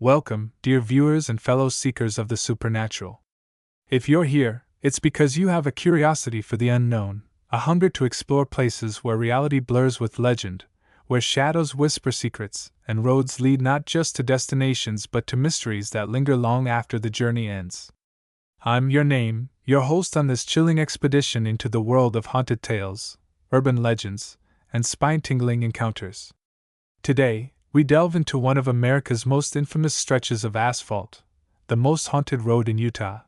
Welcome, dear viewers and fellow seekers of the supernatural. If you're here, it's because you have a curiosity for the unknown, a hunger to explore places where reality blurs with legend, where shadows whisper secrets, and roads lead not just to destinations but to mysteries that linger long after the journey ends. I'm your host on this chilling expedition into the world of haunted tales, urban legends, and spine-tingling encounters. Today, we delve into one of America's most infamous stretches of asphalt, the most haunted road in Utah.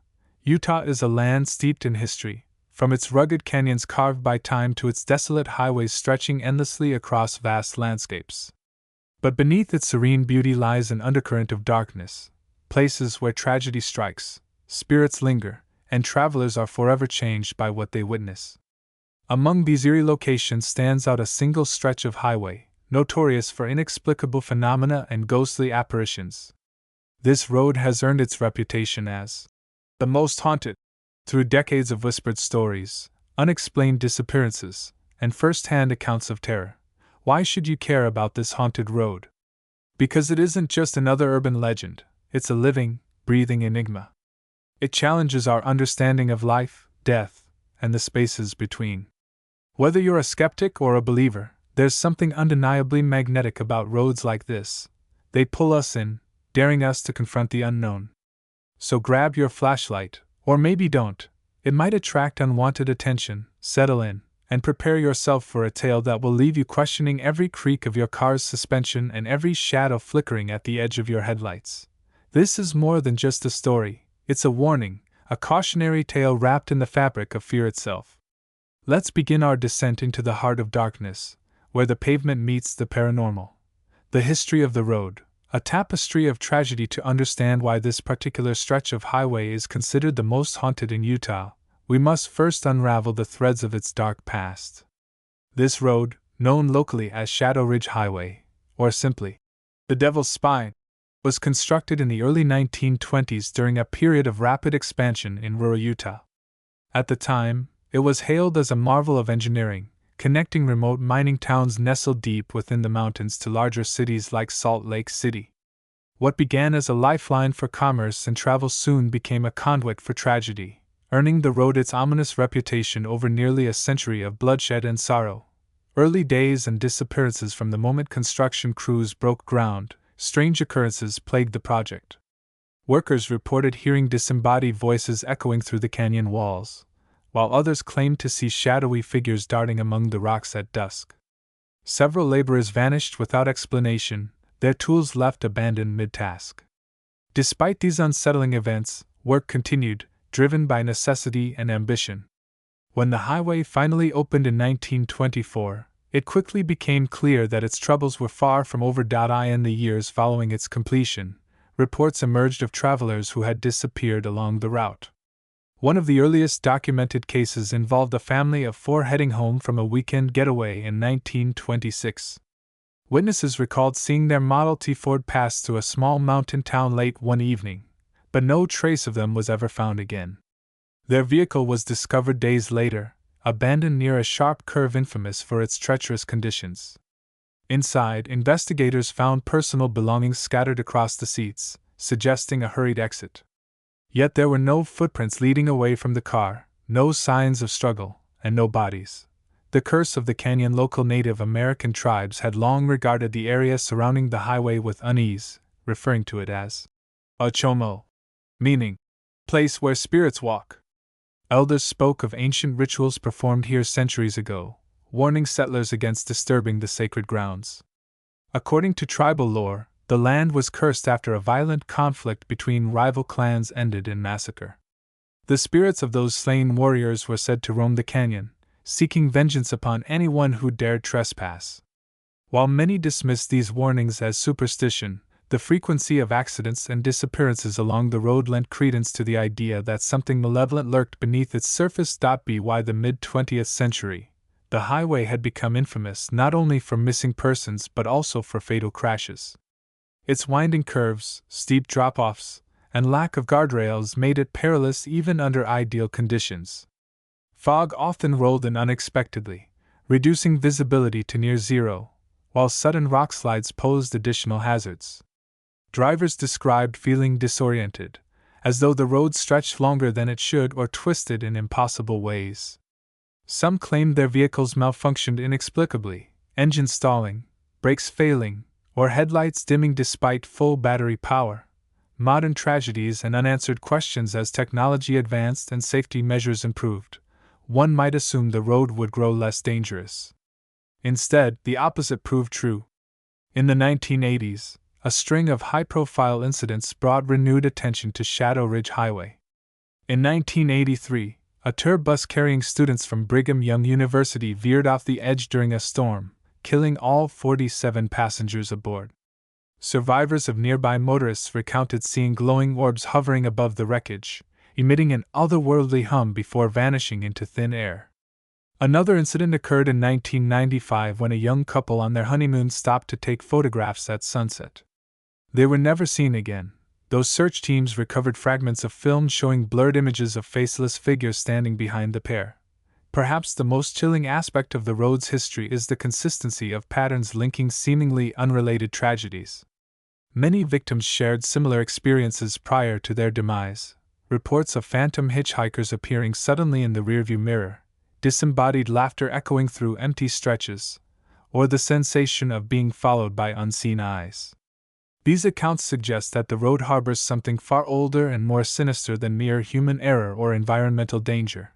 Utah is a land steeped in history, from its rugged canyons carved by time to its desolate highways stretching endlessly across vast landscapes. But beneath its serene beauty lies an undercurrent of darkness, places where tragedy strikes, spirits linger, and travelers are forever changed by what they witness. Among these eerie locations stands out a single stretch of highway, notorious for inexplicable phenomena and ghostly apparitions. This road has earned its reputation as the most haunted. Through decades of whispered stories, unexplained disappearances, and first-hand accounts of terror, why should you care about this haunted road? Because it isn't just another urban legend, it's a living, breathing enigma. It challenges our understanding of life, death, and the spaces between. Whether you're a skeptic or a believer, there's something undeniably magnetic about roads like this. They pull us in, daring us to confront the unknown. So grab your flashlight, or maybe don't. It might attract unwanted attention. Settle in, and prepare yourself for a tale that will leave you questioning every creak of your car's suspension and every shadow flickering at the edge of your headlights. This is more than just a story. It's a warning, a cautionary tale wrapped in the fabric of fear itself. Let's begin our descent into the heart of darkness, where the pavement meets the paranormal. The history of the road, a tapestry of tragedy. To understand why this particular stretch of highway is considered the most haunted in Utah, we must first unravel the threads of its dark past. This road, known locally as Shadow Ridge Highway, or simply the Devil's Spine, was constructed in the early 1920s during a period of rapid expansion in rural Utah. At the time, it was hailed as a marvel of engineering, connecting remote mining towns nestled deep within the mountains to larger cities like Salt Lake City. What began as a lifeline for commerce and travel soon became a conduit for tragedy, earning the road its ominous reputation over nearly a century of bloodshed and sorrow. Early days and disappearances. From the moment construction crews broke ground, strange occurrences plagued the project. Workers reported hearing disembodied voices echoing through the canyon walls, while others claimed to see shadowy figures darting among the rocks at dusk. Several laborers vanished without explanation, their tools left abandoned mid-task. Despite these unsettling events, work continued, driven by necessity and ambition. When the highway finally opened in 1924, it quickly became clear that its troubles were far from over. In the years following its completion, reports emerged of travelers who had disappeared along the route. One of the earliest documented cases involved a family of 4 heading home from a weekend getaway in 1926. Witnesses recalled seeing their Model T Ford pass through a small mountain town late one evening, but no trace of them was ever found again. Their vehicle was discovered days later, abandoned near a sharp curve infamous for its treacherous conditions. Inside, investigators found personal belongings scattered across the seats, suggesting a hurried exit. Yet there were no footprints leading away from the car, no signs of struggle, and no bodies. The curse of the canyon. Local Native American tribes had long regarded the area surrounding the highway with unease, referring to it as a chomo, meaning place where spirits walk. Elders spoke of ancient rituals performed here centuries ago, warning settlers against disturbing the sacred grounds. According to tribal lore, the land was cursed after a violent conflict between rival clans ended in massacre. The spirits of those slain warriors were said to roam the canyon, seeking vengeance upon anyone who dared trespass. While many dismissed these warnings as superstition, the frequency of accidents and disappearances along the road lent credence to the idea that something malevolent lurked beneath its surface. By the mid-20th century, the highway had become infamous not only for missing persons but also for fatal crashes. Its winding curves, steep drop-offs, and lack of guardrails made it perilous even under ideal conditions. Fog often rolled in unexpectedly, reducing visibility to near zero, while sudden rockslides posed additional hazards. Drivers described feeling disoriented, as though the road stretched longer than it should or twisted in impossible ways. Some claimed their vehicles malfunctioned inexplicably, engines stalling, brakes failing, or headlights dimming despite full battery power. Modern tragedies and unanswered questions. As technology advanced and safety measures improved, one might assume the road would grow less dangerous. Instead, the opposite proved true. In the 1980s, a string of high-profile incidents brought renewed attention to Shadow Ridge Highway. In 1983, a tour bus carrying students from Brigham Young University veered off the edge during a storm, killing all 47 passengers aboard. Survivors of nearby motorists recounted seeing glowing orbs hovering above the wreckage, emitting an otherworldly hum before vanishing into thin air. Another incident occurred in 1995 when a young couple on their honeymoon stopped to take photographs at sunset. They were never seen again, though search teams recovered fragments of film showing blurred images of faceless figures standing behind the pair. Perhaps the most chilling aspect of the road's history is the consistency of patterns linking seemingly unrelated tragedies. Many victims shared similar experiences prior to their demise. Reports of phantom hitchhikers appearing suddenly in the rearview mirror, disembodied laughter echoing through empty stretches, or the sensation of being followed by unseen eyes. These accounts suggest that the road harbors something far older and more sinister than mere human error or environmental danger.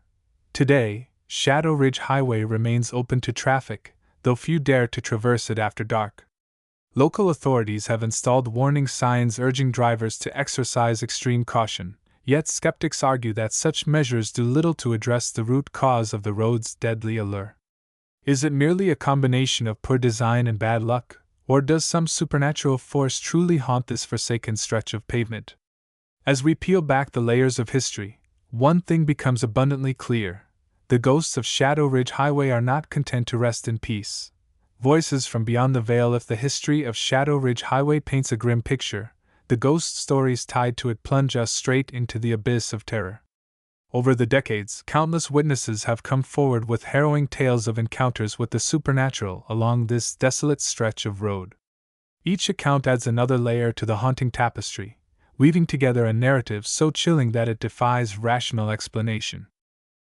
Today, Shadow Ridge Highway remains open to traffic, though few dare to traverse it after dark. Local authorities have installed warning signs urging drivers to exercise extreme caution, yet skeptics argue that such measures do little to address the root cause of the road's deadly allure. Is it merely a combination of poor design and bad luck, or does some supernatural force truly haunt this forsaken stretch of pavement? As we peel back the layers of history, one thing becomes abundantly clear. The ghosts of Shadow Ridge Highway are not content to rest in peace. Voices from beyond the veil. If the history of Shadow Ridge Highway paints a grim picture, the ghost stories tied to it plunge us straight into the abyss of terror. Over the decades, countless witnesses have come forward with harrowing tales of encounters with the supernatural along this desolate stretch of road. Each account adds another layer to the haunting tapestry, weaving together a narrative so chilling that it defies rational explanation.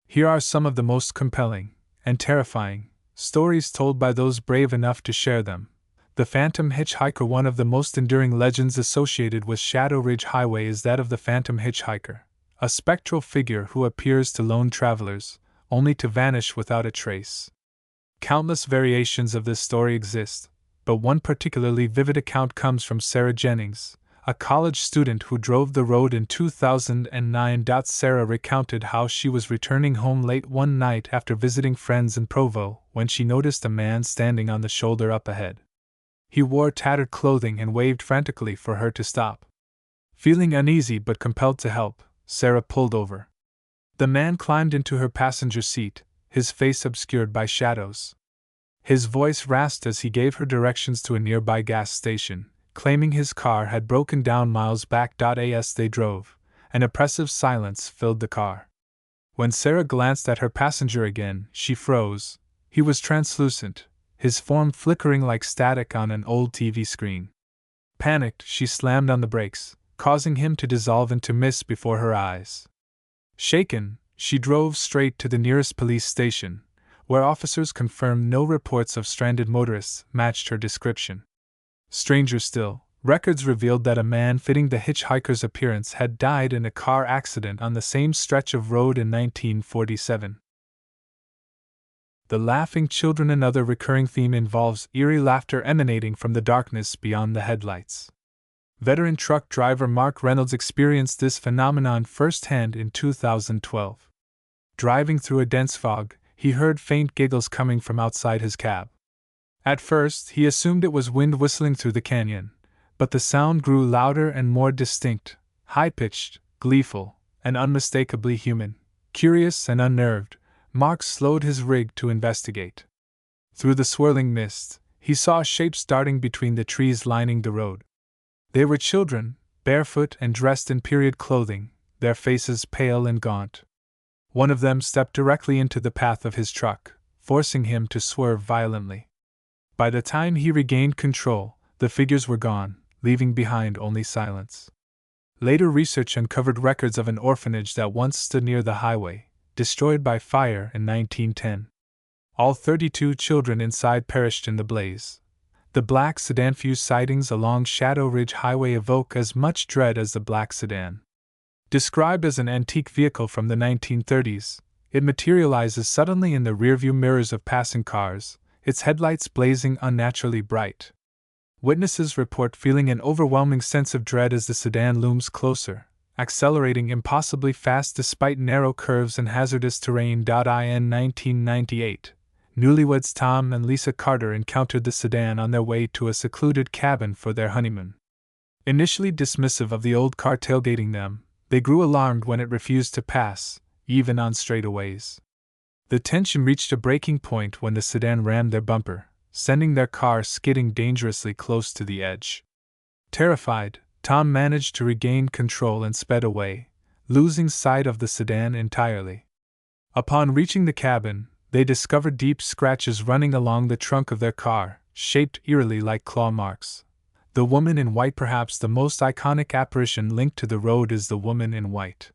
Here are some of the most compelling and terrifying stories told by those brave enough to share them. The Phantom Hitchhiker. One of the most enduring legends associated with Shadow Ridge Highway is that of the Phantom Hitchhiker, a spectral figure who appears to lone travelers, only to vanish without a trace. Countless variations of this story exist, but one particularly vivid account comes from Sarah Jennings, a college student who drove the road in 2009. Sarah recounted how she was returning home late one night after visiting friends in Provo when she noticed a man standing on the shoulder up ahead. He wore tattered clothing and waved frantically for her to stop. Feeling uneasy but compelled to help, Sarah pulled over. The man climbed into her passenger seat, his face obscured by shadows. His voice rasped as he gave her directions to a nearby gas station, claiming his car had broken down miles back. As they drove, an oppressive silence filled the car. When Sarah glanced at her passenger again, she froze. He was translucent, his form flickering like static on an old TV screen. Panicked, she slammed on the brakes, causing him to dissolve into mist before her eyes. Shaken, she drove straight to the nearest police station, where officers confirmed no reports of stranded motorists matched her description. Stranger still, records revealed that a man fitting the hitchhiker's appearance had died in a car accident on the same stretch of road in 1947. The laughing children. Another recurring theme involves eerie laughter emanating from the darkness beyond the headlights. Veteran truck driver Mark Reynolds experienced this phenomenon firsthand in 2012. Driving through a dense fog, he heard faint giggles coming from outside his cab. At first, he assumed it was wind whistling through the canyon, but the sound grew louder and more distinct, high-pitched, gleeful, and unmistakably human. Curious and unnerved, Mark slowed his rig to investigate. Through the swirling mist, he saw shapes darting between the trees lining the road. They were children, barefoot and dressed in period clothing, their faces pale and gaunt. One of them stepped directly into the path of his truck, forcing him to swerve violently. By the time he regained control, the figures were gone, leaving behind only silence. Later research uncovered records of an orphanage that once stood near the highway, destroyed by fire in 1910. All 32 children inside perished in the blaze. The black sedan fused sightings along Shadow Ridge Highway evoke as much dread as the black sedan. Described as an antique vehicle from the 1930s, it materializes suddenly in the rearview mirrors of passing cars, its headlights blazing unnaturally bright. Witnesses report feeling an overwhelming sense of dread as the sedan looms closer, accelerating impossibly fast despite narrow curves and hazardous terrain. In 1998, newlyweds Tom and Lisa Carter encountered the sedan on their way to a secluded cabin for their honeymoon. Initially dismissive of the old car tailgating them, they grew alarmed when it refused to pass, even on straightaways. The tension reached a breaking point when the sedan rammed their bumper, sending their car skidding dangerously close to the edge. Terrified, Tom managed to regain control and sped away, losing sight of the sedan entirely. Upon reaching the cabin, they discovered deep scratches running along the trunk of their car, shaped eerily like claw marks. The woman in white, perhaps the most iconic apparition linked to the road, is the woman in white.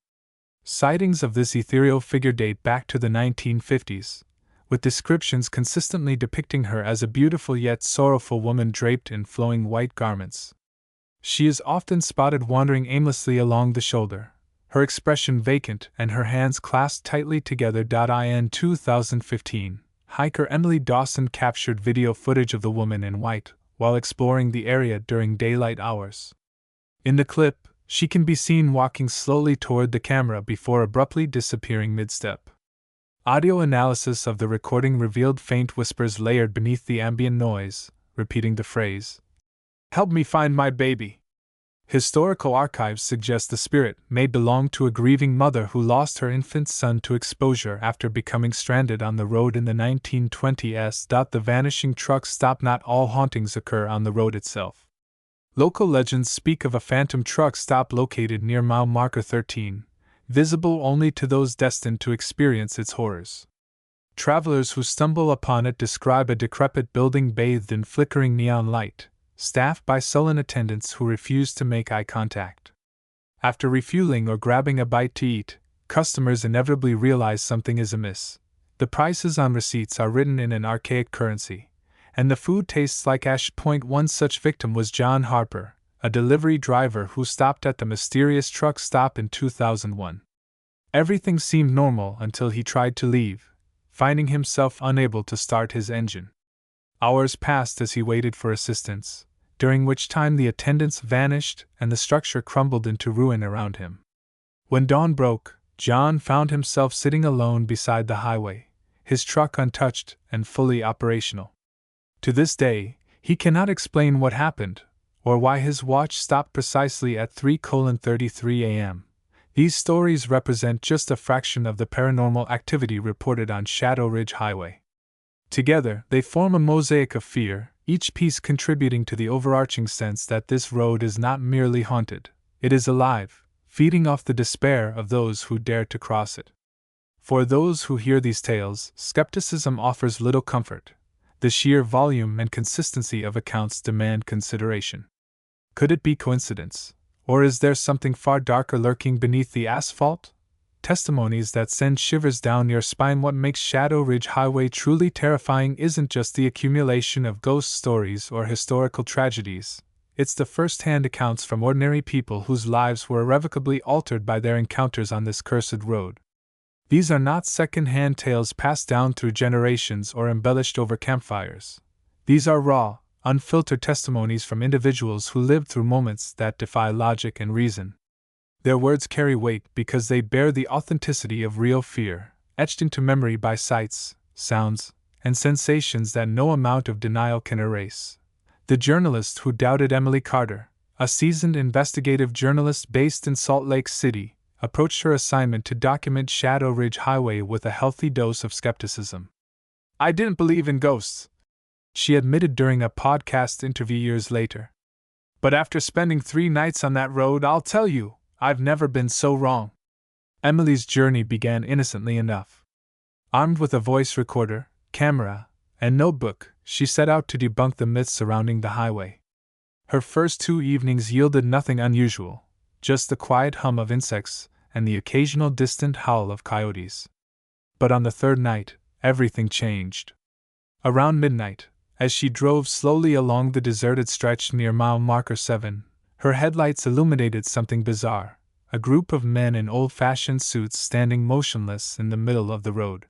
Sightings of this ethereal figure date back to the 1950s, with descriptions consistently depicting her as a beautiful yet sorrowful woman draped in flowing white garments. She is often spotted wandering aimlessly along the shoulder, her expression vacant and her hands clasped tightly together. In 2015, hiker Emily Dawson captured video footage of the woman in white while exploring the area during daylight hours. In the clip, she can be seen walking slowly toward the camera before abruptly disappearing mid-step. Audio analysis of the recording revealed faint whispers layered beneath the ambient noise, repeating the phrase, "Help me find my baby." Historical archives suggest the spirit may belong to a grieving mother who lost her infant son to exposure after becoming stranded on the road in the 1920s. The vanishing truck stop. Not all hauntings occur on the road itself. Local legends speak of a phantom truck stop located near mile marker 13, visible only to those destined to experience its horrors. Travelers who stumble upon it describe a decrepit building bathed in flickering neon light, staffed by sullen attendants who refuse to make eye contact. After refueling or grabbing a bite to eat, customers inevitably realize something is amiss. The prices on receipts are written in an archaic currency, and the food tastes like ash. One such victim was John Harper, a delivery driver who stopped at the mysterious truck stop in 2001. Everything seemed normal until he tried to leave, finding himself unable to start his engine. Hours passed as he waited for assistance, during which time the attendants vanished and the structure crumbled into ruin around him. When dawn broke, John found himself sitting alone beside the highway, his truck untouched and fully operational. To this day, he cannot explain what happened, or why his watch stopped precisely at 3:33 a.m. These stories represent just a fraction of the paranormal activity reported on Shadow Ridge Highway. Together, they form a mosaic of fear, each piece contributing to the overarching sense that this road is not merely haunted, it is alive, feeding off the despair of those who dare to cross it. For those who hear these tales, skepticism offers little comfort. The sheer volume and consistency of accounts demand consideration. Could it be coincidence? Or is there something far darker lurking beneath the asphalt? Testimonies that send shivers down your spine. What makes Shadow Ridge Highway truly terrifying isn't just the accumulation of ghost stories or historical tragedies, it's the first-hand accounts from ordinary people whose lives were irrevocably altered by their encounters on this cursed road. These are not second-hand tales passed down through generations or embellished over campfires. These are raw, unfiltered testimonies from individuals who lived through moments that defy logic and reason. Their words carry weight because they bear the authenticity of real fear, etched into memory by sights, sounds, and sensations that no amount of denial can erase. The journalist who doubted Emily Carter, a seasoned investigative journalist based in Salt Lake City, approached her assignment to document Shadow Ridge Highway with a healthy dose of skepticism. "I didn't believe in ghosts," she admitted during a podcast interview years later. "But after spending 3 nights on that road, I'll tell you, I've never been so wrong." Emily's journey began innocently enough. Armed with a voice recorder, camera, and notebook, she set out to debunk the myths surrounding the highway. Her first 2 evenings yielded nothing unusual, just the quiet hum of insects and the occasional distant howl of coyotes. But on the third night, everything changed. Around midnight, as she drove slowly along the deserted stretch near mile marker 7, her headlights illuminated something bizarre: a group of men in old-fashioned suits standing motionless in the middle of the road.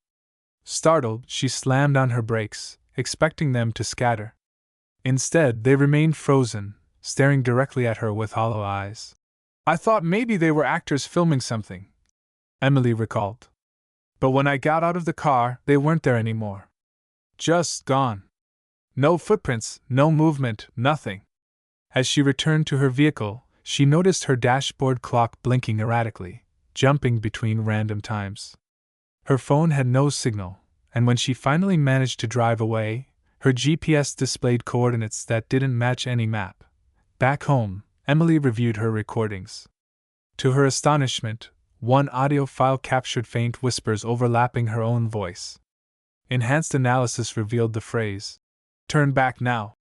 Startled, she slammed on her brakes, expecting them to scatter. Instead, they remained frozen, staring directly at her with hollow eyes. "I thought maybe they were actors filming something," Emily recalled. "But when I got out of the car, they weren't there anymore. Just gone. No footprints, no movement, nothing." As she returned to her vehicle, she noticed her dashboard clock blinking erratically, jumping between random times. Her phone had no signal, and when she finally managed to drive away, her GPS displayed coordinates that didn't match any map. Back home, Emily reviewed her recordings. To her astonishment, one audio file captured faint whispers overlapping her own voice. Enhanced analysis revealed the phrase, "Turn back now,"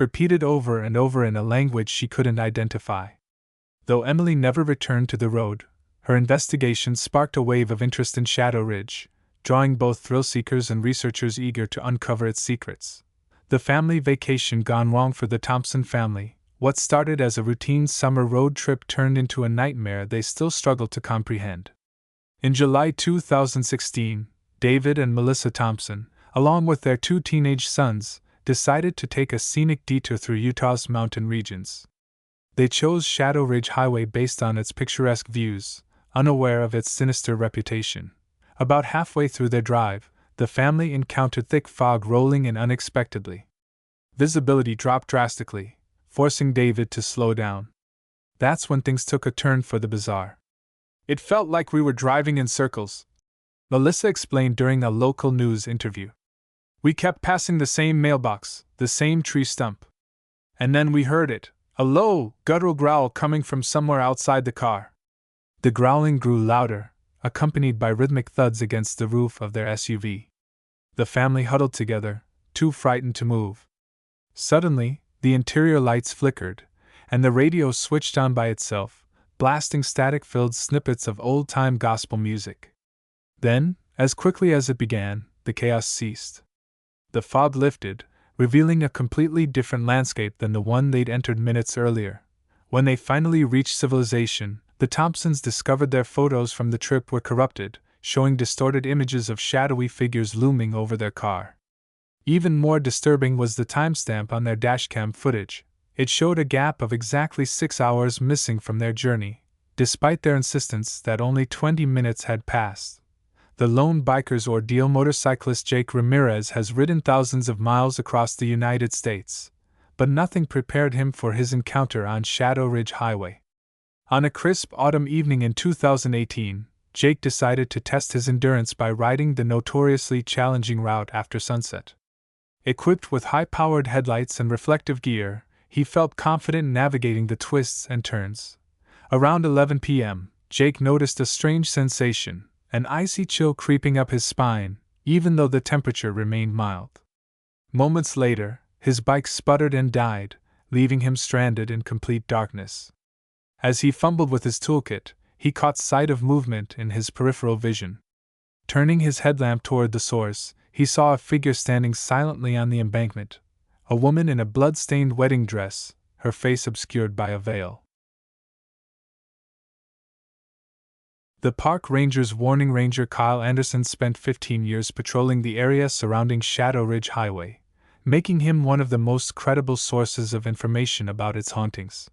repeated over and over in a language she couldn't identify. Though Emily never returned to the road, her investigation sparked a wave of interest in Shadow Ridge, drawing both thrill-seekers and researchers eager to uncover its secrets. The family vacation gone wrong for the Thompson family. What started as a routine summer road trip turned into a nightmare they still struggle to comprehend. In July 2016, David and Melissa Thompson, along with their 2 teenage sons, decided to take a scenic detour through Utah's mountain regions. They chose Shadow Ridge Highway based on its picturesque views, unaware of its sinister reputation. About halfway through their drive, the family encountered thick fog rolling in unexpectedly. Visibility dropped drastically, forcing David to slow down. That's when things took a turn for the bizarre. "It felt like we were driving in circles," Melissa explained during a local news interview. "We kept passing the same mailbox, the same tree stump. And then we heard it, a low, guttural growl coming from somewhere outside the car." The growling grew louder, accompanied by rhythmic thuds against the roof of their SUV. The family huddled together, too frightened to move. Suddenly, the interior lights flickered, and the radio switched on by itself, blasting static-filled snippets of old-time gospel music. Then, as quickly as it began, the chaos ceased. The fog lifted, revealing a completely different landscape than the one they'd entered minutes earlier. When they finally reached civilization, the Thompsons discovered their photos from the trip were corrupted, showing distorted images of shadowy figures looming over their car. Even more disturbing was the timestamp on their dashcam footage. It showed a gap of exactly 6 hours missing from their journey, despite their insistence that only 20 minutes had passed. The lone biker's ordeal. Motorcyclist Jake Ramirez has ridden thousands of miles across the United States, but nothing prepared him for his encounter on Shadow Ridge Highway. On a crisp autumn evening in 2018, Jake decided to test his endurance by riding the notoriously challenging route after sunset. Equipped with high-powered headlights and reflective gear, he felt confident navigating the twists and turns. Around 11 p.m., Jake noticed a strange sensation, an icy chill creeping up his spine, even though the temperature remained mild. Moments later, his bike sputtered and died, leaving him stranded in complete darkness. As he fumbled with his toolkit, he caught sight of movement in his peripheral vision. Turning his headlamp toward the source, he saw a figure standing silently on the embankment, a woman in a blood-stained wedding dress, her face obscured by a veil. The park ranger's warning. Ranger Kyle Anderson spent 15 years patrolling the area surrounding Shadow Ridge Highway, making him one of the most credible sources of information about its hauntings.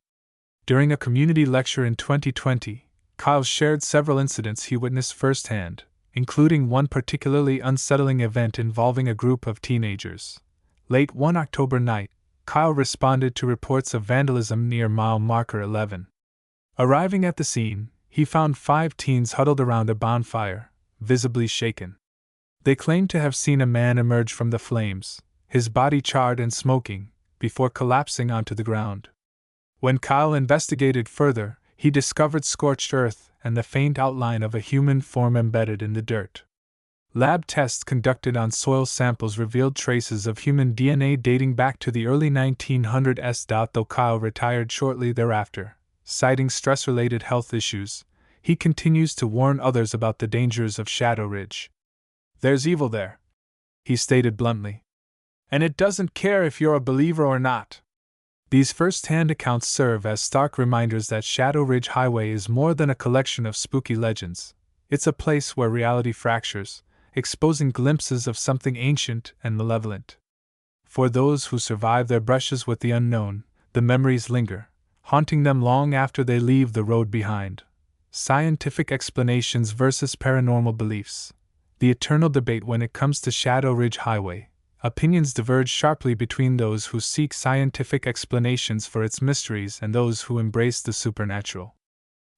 During a community lecture in 2020, Kyle shared several incidents he witnessed firsthand, including one particularly unsettling event involving a group of teenagers. Late one October night, Kyle responded to reports of vandalism near mile marker 11. Arriving at the scene, he found 5 teens huddled around a bonfire, visibly shaken. They claimed to have seen a man emerge from the flames, his body charred and smoking, before collapsing onto the ground. When Kyle investigated further, he discovered scorched earth and the faint outline of a human form embedded in the dirt. Lab tests conducted on soil samples revealed traces of human DNA dating back to the early 1900s. Though Kyle retired shortly thereafter, citing stress-related health issues, he continues to warn others about the dangers of Shadow Ridge. "There's evil there," he stated bluntly. "And it doesn't care if you're a believer or not." These first-hand accounts serve as stark reminders that Shadow Ridge Highway is more than a collection of spooky legends. It's a place where reality fractures, exposing glimpses of something ancient and malevolent. For those who survive their brushes with the unknown, the memories linger, haunting them long after they leave the road behind. Scientific explanations versus paranormal beliefs. The eternal debate when it comes to Shadow Ridge Highway. Opinions diverge sharply between those who seek scientific explanations for its mysteries and those who embrace the supernatural.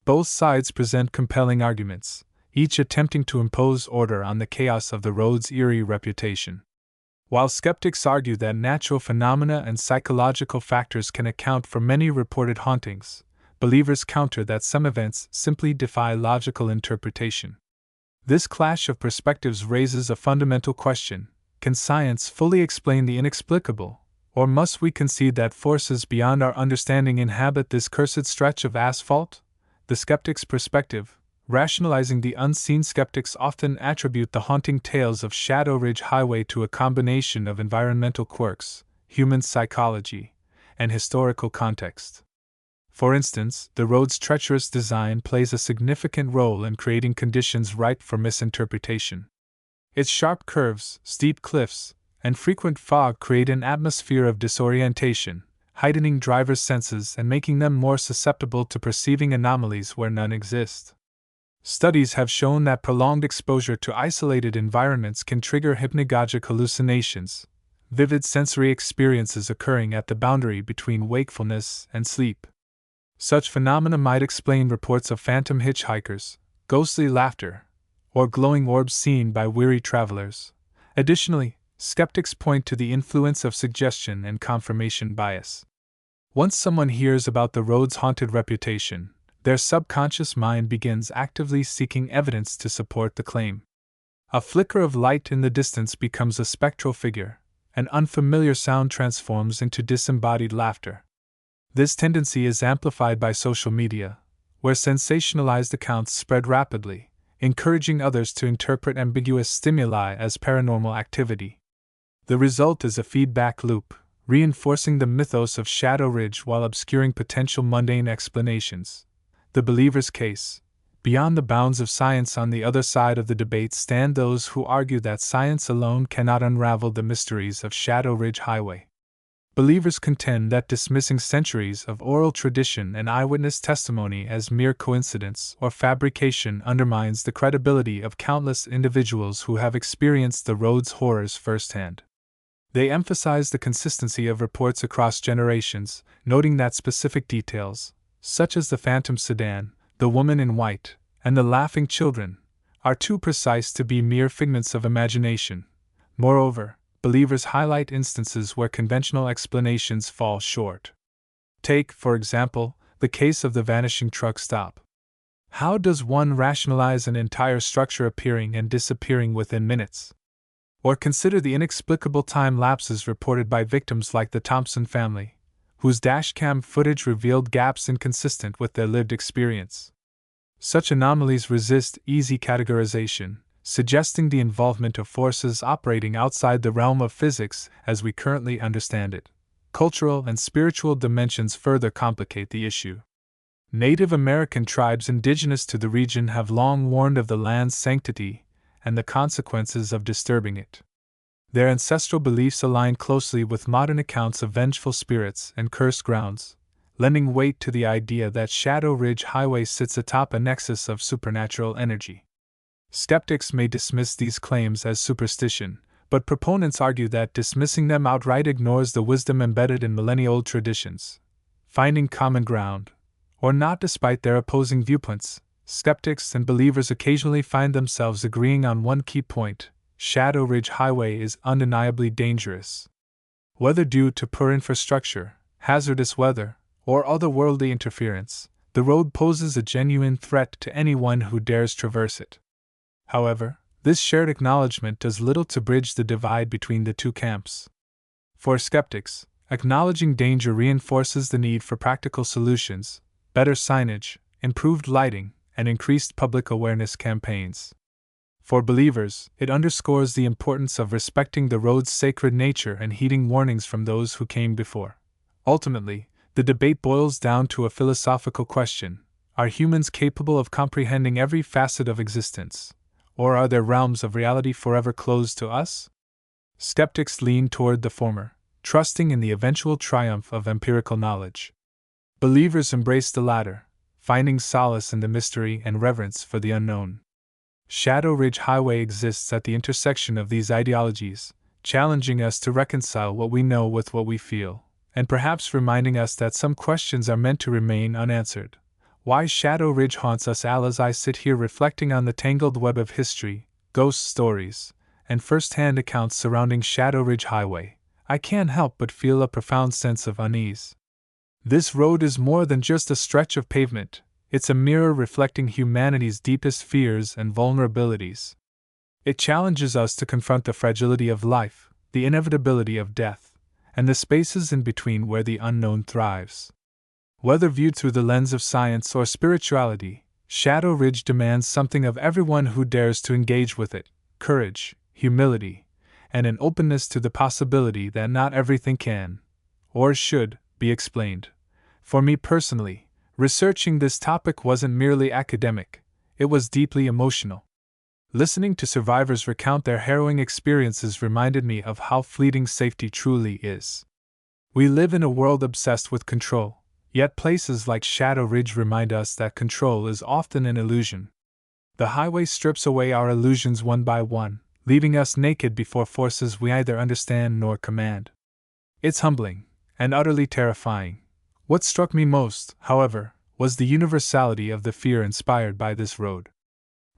Both sides present compelling arguments, each attempting to impose order on the chaos of the road's eerie reputation. While skeptics argue that natural phenomena and psychological factors can account for many reported hauntings, believers counter that some events simply defy logical interpretation. This clash of perspectives raises a fundamental question: can science fully explain the inexplicable, or must we concede that forces beyond our understanding inhabit this cursed stretch of asphalt? The skeptic's perspective, rationalizing the unseen. Skeptics often attribute the haunting tales of Shadow Ridge Highway to a combination of environmental quirks, human psychology, and historical context. For instance, the road's treacherous design plays a significant role in creating conditions ripe for misinterpretation. Its sharp curves, steep cliffs, and frequent fog create an atmosphere of disorientation, heightening drivers' senses and making them more susceptible to perceiving anomalies where none exist. Studies have shown that prolonged exposure to isolated environments can trigger hypnagogic hallucinations, vivid sensory experiences occurring at the boundary between wakefulness and sleep. Such phenomena might explain reports of phantom hitchhikers, ghostly laughter, or glowing orbs seen by weary travelers. Additionally, skeptics point to the influence of suggestion and confirmation bias. Once someone hears about the road's haunted reputation, their subconscious mind begins actively seeking evidence to support the claim. A flicker of light in the distance becomes a spectral figure, an unfamiliar sound transforms into disembodied laughter. This tendency is amplified by social media, where sensationalized accounts spread rapidly, encouraging others to interpret ambiguous stimuli as paranormal activity. The result is a feedback loop, reinforcing the mythos of Shadow Ridge while obscuring potential mundane explanations. The believer's case. Beyond the bounds of science. On the other side of the debate stand those who argue that science alone cannot unravel the mysteries of Shadow Ridge Highway. Believers contend that dismissing centuries of oral tradition and eyewitness testimony as mere coincidence or fabrication undermines the credibility of countless individuals who have experienced the road's horrors firsthand. They emphasize the consistency of reports across generations, noting that specific details, such as the phantom sedan, the woman in white, and the laughing children, are too precise to be mere figments of imagination. Moreover, believers highlight instances where conventional explanations fall short. Take, for example, the case of the vanishing truck stop. How does one rationalize an entire structure appearing and disappearing within minutes? Or consider the inexplicable time lapses reported by victims like the Thompson family, whose dashcam footage revealed gaps inconsistent with their lived experience. Such anomalies resist easy categorization, suggesting the involvement of forces operating outside the realm of physics as we currently understand it. Cultural and spiritual dimensions further complicate the issue. Native American tribes indigenous to the region have long warned of the land's sanctity and the consequences of disturbing it. Their ancestral beliefs align closely with modern accounts of vengeful spirits and cursed grounds, lending weight to the idea that Shadow Ridge Highway sits atop a nexus of supernatural energy. Skeptics may dismiss these claims as superstition, but proponents argue that dismissing them outright ignores the wisdom embedded in millennia-old traditions. Finding common ground, or not despite their opposing viewpoints, skeptics and believers occasionally find themselves agreeing on one key point: Shadow Ridge Highway is undeniably dangerous. Whether due to poor infrastructure, hazardous weather, or otherworldly interference, the road poses a genuine threat to anyone who dares traverse it. However, This shared acknowledgement does little to bridge the divide between the two camps. For skeptics, acknowledging danger reinforces the need for practical solutions, better signage, improved lighting, and increased public awareness campaigns. For believers, it underscores the importance of respecting the road's sacred nature and heeding warnings from those who came before. Ultimately, the debate boils down to a philosophical question: are humans capable of comprehending every facet of existence, or are there realms of reality forever closed to us? Skeptics lean toward the former, trusting in the eventual triumph of empirical knowledge. Believers embrace the latter, finding solace in the mystery and reverence for the unknown. Shadow Ridge Highway exists at the intersection of these ideologies, challenging us to reconcile what we know with what we feel, and perhaps reminding us that some questions are meant to remain unanswered. Why Shadow Ridge haunts us all as I sit here reflecting on the tangled web of history, ghost stories, and first-hand accounts surrounding Shadow Ridge Highway, I can't help but feel a profound sense of unease. This road is more than just a stretch of pavement. It's a mirror reflecting humanity's deepest fears and vulnerabilities. It challenges us to confront the fragility of life, the inevitability of death, and the spaces in between where the unknown thrives. Whether viewed through the lens of science or spirituality, Shadow Ridge demands something of everyone who dares to engage with it: courage, humility, and an openness to the possibility that not everything can, or should, be explained. For me personally, researching this topic wasn't merely academic, it was deeply emotional. Listening to survivors recount their harrowing experiences reminded me of how fleeting safety truly is. We live in a world obsessed with control, yet places like Shadow Ridge remind us that control is often an illusion. The highway strips away our illusions one by one, leaving us naked before forces we neither understand nor command. It's humbling, and utterly terrifying. What struck me most, however, was the universality of the fear inspired by this road.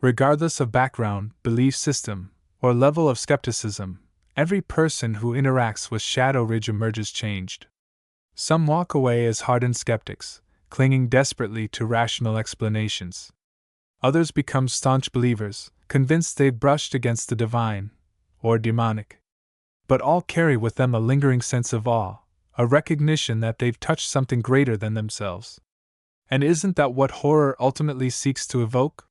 Regardless of background, belief system, or level of skepticism, every person who interacts with Shadow Ridge emerges changed. Some walk away as hardened skeptics, clinging desperately to rational explanations. Others become staunch believers, convinced they've brushed against the divine, or demonic. But all carry with them a lingering sense of awe, a recognition that they've touched something greater than themselves. And isn't that what horror ultimately seeks to evoke?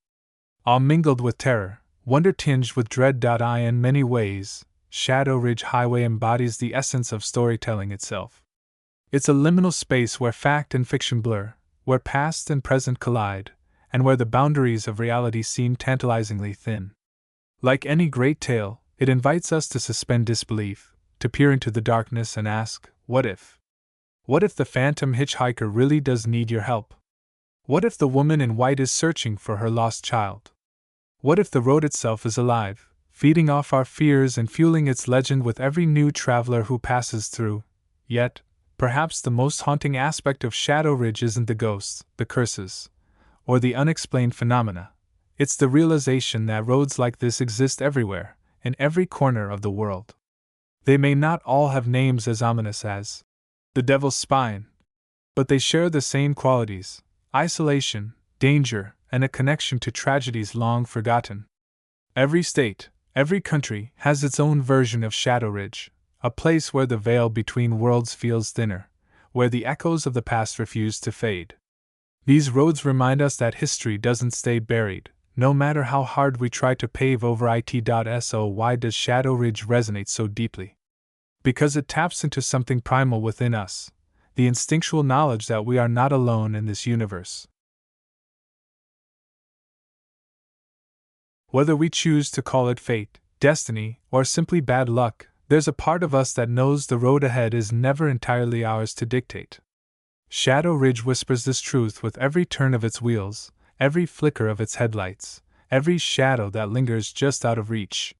Awe mingled with terror, wonder tinged with dread. In many ways, Shadow Ridge Highway embodies the essence of storytelling itself. It's a liminal space where fact and fiction blur, where past and present collide, and where the boundaries of reality seem tantalizingly thin. Like any great tale, it invites us to suspend disbelief, to peer into the darkness and ask, what if? What if the phantom hitchhiker really does need your help? What if the woman in white is searching for her lost child? What if the road itself is alive, feeding off our fears and fueling its legend with every new traveler who passes through? Yet, perhaps the most haunting aspect of Shadow Ridge isn't the ghosts, the curses, or the unexplained phenomena. It's the realization that roads like this exist everywhere, in every corner of the world. They may not all have names as ominous as the Devil's Spine, but they share the same qualities: isolation, danger, and a connection to tragedies long forgotten. Every state, every country, has its own version of Shadow Ridge, a place where the veil between worlds feels thinner, where the echoes of the past refuse to fade. These roads remind us that history doesn't stay buried, no matter how hard we try to pave over it. So why does Shadow Ridge resonate so deeply? Because it taps into something primal within us, the instinctual knowledge that we are not alone in this universe. Whether we choose to call it fate, destiny, or simply bad luck, there's a part of us that knows the road ahead is never entirely ours to dictate. Shadow Ridge whispers this truth with every turn of its wheels, every flicker of its headlights, every shadow that lingers just out of reach.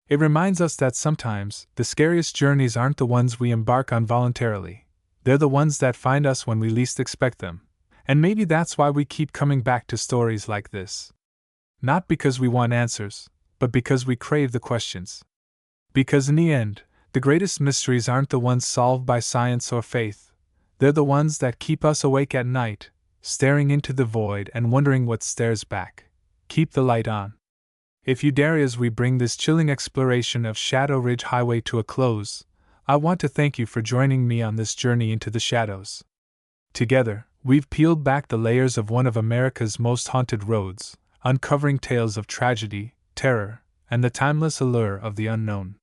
It reminds us that sometimes, the scariest journeys aren't the ones we embark on voluntarily. They're the ones that find us when we least expect them. And maybe that's why we keep coming back to stories like this. Not because we want answers, but because we crave the questions. Because in the end, the greatest mysteries aren't the ones solved by science or faith. They're the ones that keep us awake at night, staring into the void and wondering what stares back. Keep the light on. If you dare, as we bring this chilling exploration of Shadow Ridge Highway to a close, I want to thank you for joining me on this journey into the shadows. Together, we've peeled back the layers of one of America's most haunted roads, uncovering tales of tragedy, terror, and the timeless allure of the unknown.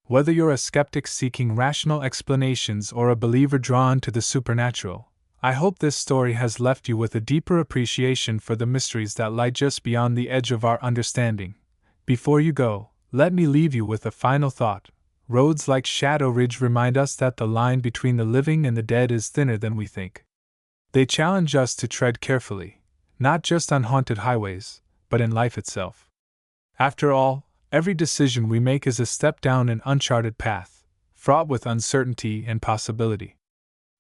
Whether you're a skeptic seeking rational explanations or a believer drawn to the supernatural, I hope this story has left you with a deeper appreciation for the mysteries that lie just beyond the edge of our understanding. Before you go, let me leave you with a final thought. Roads like Shadow Ridge remind us that the line between the living and the dead is thinner than we think. They challenge us to tread carefully, not just on haunted highways, but in life itself. After all, every decision we make is a step down an uncharted path, fraught with uncertainty and possibility.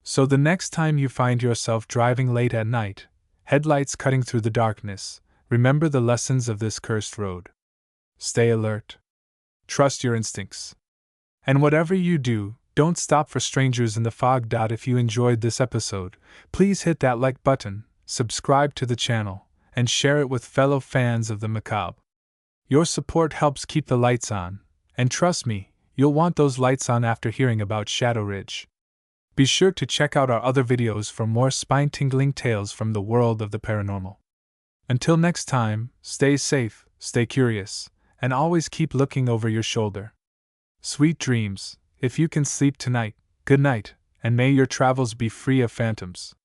So the next time you find yourself driving late at night, headlights cutting through the darkness, remember the lessons of this cursed road. Stay alert. Trust your instincts. And whatever you do, don't stop for strangers in the fog. If you enjoyed this episode, please hit that like button, subscribe to the channel, and share it with fellow fans of the macabre. Your support helps keep the lights on, and trust me, you'll want those lights on after hearing about Shadow Ridge. Be sure to check out our other videos for more spine-tingling tales from the world of the paranormal. Until next time, stay safe, stay curious, and always keep looking over your shoulder. Sweet dreams, if you can sleep tonight, good night, and may your travels be free of phantoms.